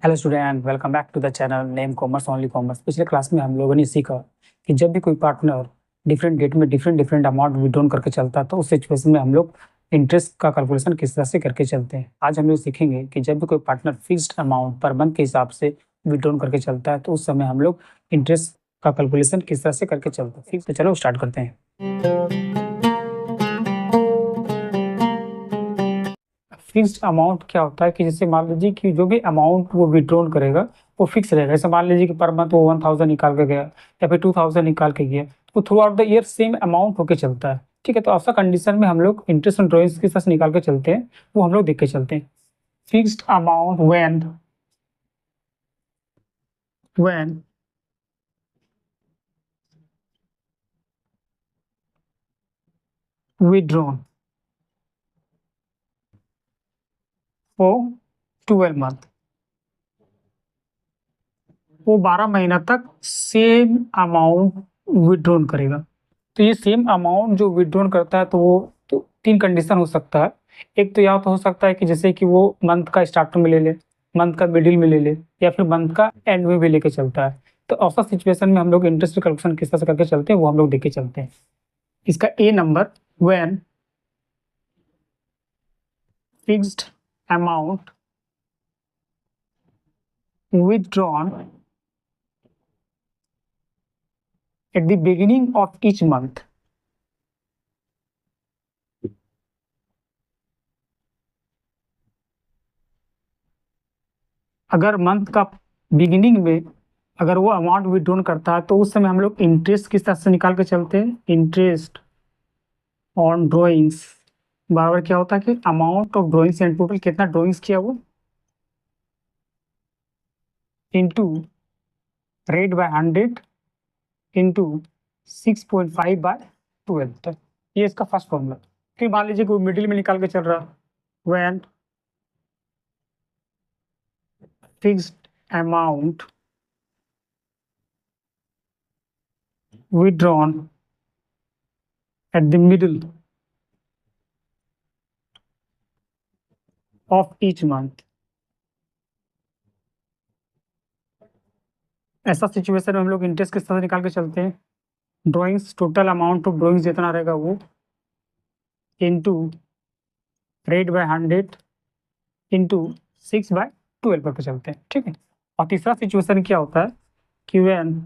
Hello student, welcome back to the channel name commerce only commerce. पिछले class में हम लोगों ने सीखा कि जब भी कोई पार्टनर डिफरेंट डेट में डिफरेंट अमाउंट विड्रॉन करके चलता है तो उस सिचुएशन में हम लोग इंटरेस्ट का कैलकुलेशन किस तरह से करके चलते हैं। आज हम लोग सीखेंगे कि जब भी कोई partner fixed amount per month के हिसाब से विड्रॉन करके चलता है तो उस समय हम लोग इंटरेस्ट का कैलकुलेशन किस तरह से करके चलते हैं। ठीक, तो चलो स्टार्ट करते हैं। फिक्स्ड अमाउंट क्या होता है कि जैसे मान लीजिए कि जो भी अमाउंट वो विड्रॉन करेगा वो फिक्स रहेगा। जैसे मान लीजिए कि पर मंथ वो 1000 निकाल के गया या फिर 2000 निकाल के गया, तो through out the year same amount होके चलता है। ठीक है, तो ऐसा कंडीशन में हम लोग इंटरेस्ट ऑन ड्रॉइंग्स के साथ निकाल के चलते हैं, वो हम लोग देख के चलते हैं। Fixed amount when withdrawn for 12 month, वो 12 महीना तक सेम अमाउंट विड्रॉन करेगा। तो ये सेम अमाउंट जो विड्रॉन करता है तो वो तो तीन कंडीशन हो सकता है। एक तो या तो हो सकता है कि जैसे कि वो मंथ का स्टार्ट में ले ले, मंथ का मिडिल में ले ले, या फिर मंथ का एंड में भी लेके चलता है। तो ऐसा सिचुएशन में हम लोग इंटरेस्ट कैलकुलेशन किस तरह से करके चलते हैं वो हम लोग देख के चलते हैं। इसका a number, when fixed amount withdrawn at the beginning of each month, अगर मंथ का बिगिनिंग में अगर वो अमाउंट विड्रॉन करता है तो उस समय हम लोग इंटरेस्ट किस तरह से निकाल के चलते हैं। इंटरेस्ट ऑन ड्रॉइंग्स बराबर क्या होता है कि amount of drawings and total कितना ड्रॉइंग्स किया वो into rate by 100 into 6.5 by 12 तक। ये इसका फर्स्ट फॉर्मूला। फिर मान लीजिए कोई मिडिल में निकाल के चल रहा है, when fixed amount withdrawn at the middle of each month, ऐसा सिचुएशन में हम लोग इंटरेस्ट किस तरह से निकाल के चलते हैं। Drawings total amount of drawings जितना रहेगा वो इंटू रेट बाय 100 इंटू 6/12 करके चलते हैं। ठीक है, और तीसरा सिचुएशन क्या होता है कि when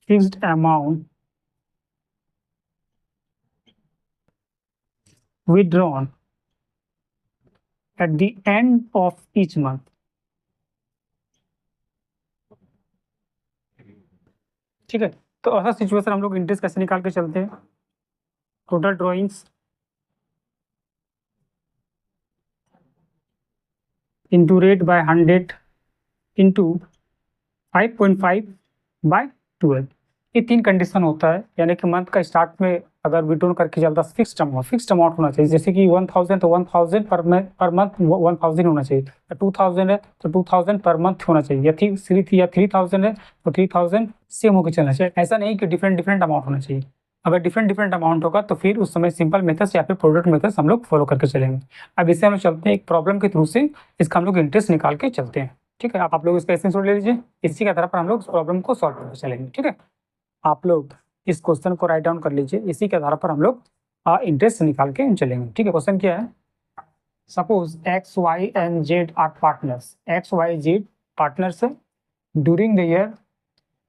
fixed amount withdrawn at the end of each month, ठीक है। तो ऐसा सिचुएशन हम लोग इंटरेस्ट कैसे निकाल के चलते हैं। Total drawings into rate by 100 into 5.5/12, ये तीन कंडीशन होता है। यानी कि मंथ का स्टार्ट में अगर विड्रॉन करके चलता है फिक्स्ड अमाउंट होना चाहिए। जैसे कि 1000 तो 1000 पर मंथ 1000 होना चाहिए, 2000 है तो 2000 पर मंथ होना चाहिए, या 3 थी या 3000 है तो 3000 सेम होकर चलना चाहिए। ऐसा नहीं कि डिफरेंट अमाउंट होना चाहिए। अगर डिफरेंट अमाउंट होगा तो फिर उस समय सिंपल मेथड्स या फिर प्रोडक्ट मेथड्स हम लोग फॉलो करके चलेंगे। अब इससे हम लोग चलते हैं एक प्रॉब्लम के थ्रू से इसका हम लोग इंटरेस्ट निकाल के चलते हैं। ठीक है, आप लोग इसका स्क्रीनशॉट ले लीजिए। इसी के आधार पर हम लोग प्रॉब्लम को सॉल्व करके चलेंगे। ठीक है, आप लोग इस क्वेश्चन को राइट डाउन कर लीजिए। इसी के आधार पर हम लोग इंटरेस्ट निकाल के चलेंगे। ठीक है, क्वेश्चन क्या है। Suppose X Y and Z are partners, X Y Z partners है। During the year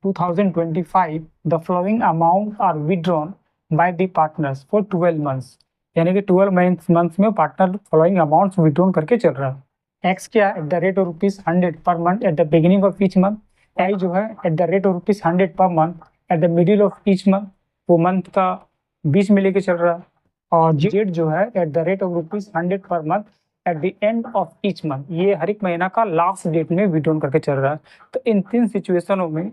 2025 the following amount are withdrawn by the partners for 12 months, यानी कि 12 मंथ्स में पार्टनर फॉलोइंग अमाउंट्स विड्रॉन करके चल रहा है। एक्स क्या eight the rate of ₹100 per month at the beginning of each month, Y जो है at the rate of ₹100 per month at the middle of each month, वो month का बीच में लेके चल रहा है। और जेड जो है at the rate of ₹100 per month at the end of each month, ये हर एक महीना का लास्ट डेट में विड्रॉन करके चल रहा है। तो इन तीन सिचुएशनों में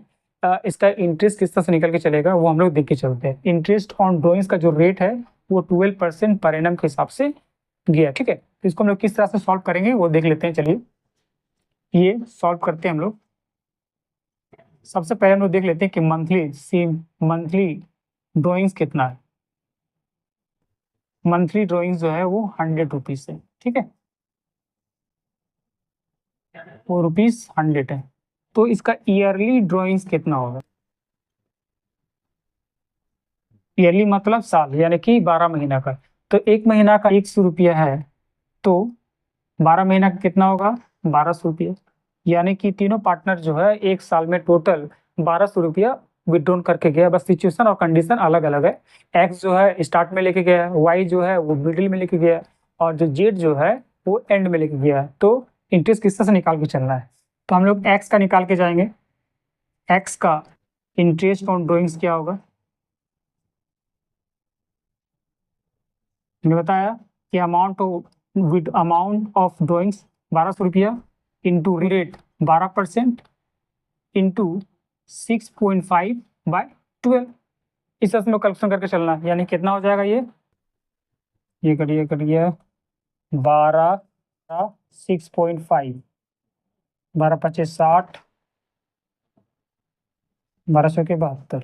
इसका इंटरेस्ट किस तरह से निकल के चलेगा वो हम लोग देख के चलते हैं। इंटरेस्ट ऑन ड्रॉइंग्स का जो रेट है वो 12% पर एनम के हिसाब से गया। ठीक है, तो इसको हम लोग किस तरह से सॉल्व करेंगे वो देख लेते हैं। चलिए ये सॉल्व करते हैं हम लोग। सबसे पहले हम लोग देख लेते हैं कि मंथली ड्रॉइंग्स कितना है। मंथली ड्रॉइंग्स जो है वो ₹100 है। ठीक है, वो ₹100 है। तो इसका ईयरली ड्रॉइंग्स कितना होगा? ईयरली मतलब साल, यानी कि 12 महीना का। तो एक महीना का ₹100 है, तो 12 महीना का कितना होगा? ₹1200। यानी कि तीनों पार्टनर जो है एक साल में टोटल ₹1200 विड्रॉन करके गया। बस सिचुएशन और कंडीशन अलग अलग है। एक्स जो है स्टार्ट में लेके गया है, वाई जो है वो मिडिल में लेके गया है, और जो जेड जो है वो एंड में लेके गया है। तो इंटरेस्ट किस तरह से निकाल के चलना है? तो हम लोग एक्स का निकाल के जाएंगे। एक्स का इंटरेस्ट ऑन ड्रॉइंग्स क्या होगा? मैंने बताया कि amount of drawings ₹1200 into rate 12% into 6.5/12। इस तरह से कैलकुलेशन करके चलना है। यानी कितना हो जाएगा ये करिए करिए 12 का 6.5, 12×5 = 60, 1200 के 72,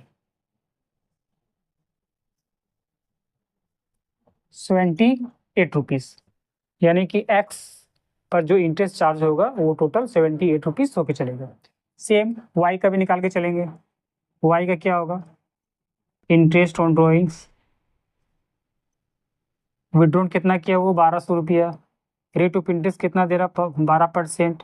₹78। यानी कि एक्स पर जो इंटरेस्ट चार्ज होगा वो टोटल ₹78 होके चलेगा। सेम वाई का भी निकाल के चलेंगे। वाई का क्या होगा? इंटरेस्ट ऑन ड्रॉइंग्स विड्रॉन कितना किया? वो ₹1200। रेट ऑफ इंटरेस्ट कितना दे रहा? 12%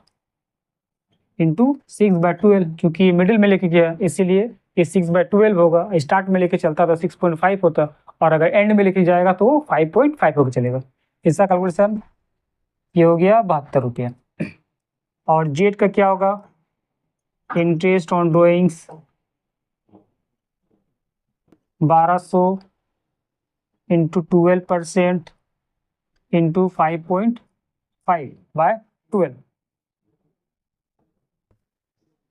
इंटू 6/12, क्योंकि ये मिडिल में लेके गया इसीलिए ये 6/12 होगा। स्टार्ट में लेके चलता तो 6.5 होता, और अगर एंड में लेके जाएगा तो 5.5 होकर चलेगा। इसका कैलकुलेशन ये हो गया ₹72। और जेड का क्या होगा? Interest on drawings 1200 into 12% into 5.5/12,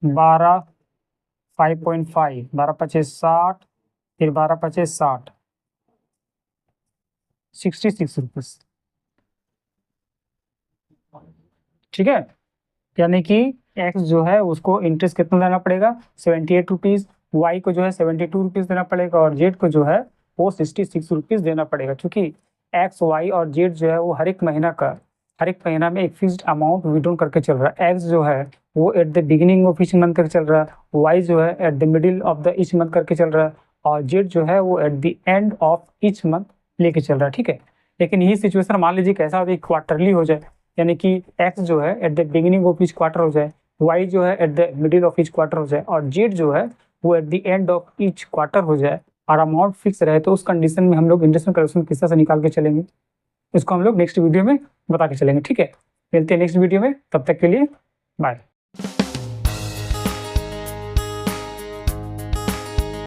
12, 5.5, 12×5 = 60, फिर 12×5 = 66 रुपीज। ठीक है। यानी कि एक्स जो है उसको इंटरेस्ट कितना देना पड़ेगा? ₹78। वाई को जो है ₹72 देना पड़ेगा, और जेड को जो है वो ₹66 देना पड़ेगा। क्योंकि एक्स, वाई और जेड जो है वो हर एक महीना में एक फिक्स्ड अमाउंट विड्रॉ करके चल रहा है। एक्स जो है वो eight the beginning of each month करके चल रहा है, वाई जो है at the middle of the each month करके चल रहा है, और जेड जो है वो at the end of each month लेके चल रहा है। ठीक है। लेकिन यही सिचुएशन मान लीजिए कैसा हो, क्वार्टरली हो जाए, यानी कि एक्स जो है at the beginning of each quarter हो जाए, वाई जो है at the middle of each quarter हो जाए, और जेड जो है वो at the end of each quarter हो जाए, और अमाउंट फिक्स रहे, तो उस कंडीशन में हम लोग इंटरेस्ट कैलकुलेशन किस तरह से निकाल के चलेंगे, इसको हम लोग नेक्स्ट वीडियो में बता के चलेंगे। ठीक है। मिलते हैं नेक्स्ट वीडियो में, तब तक के लिए बाय।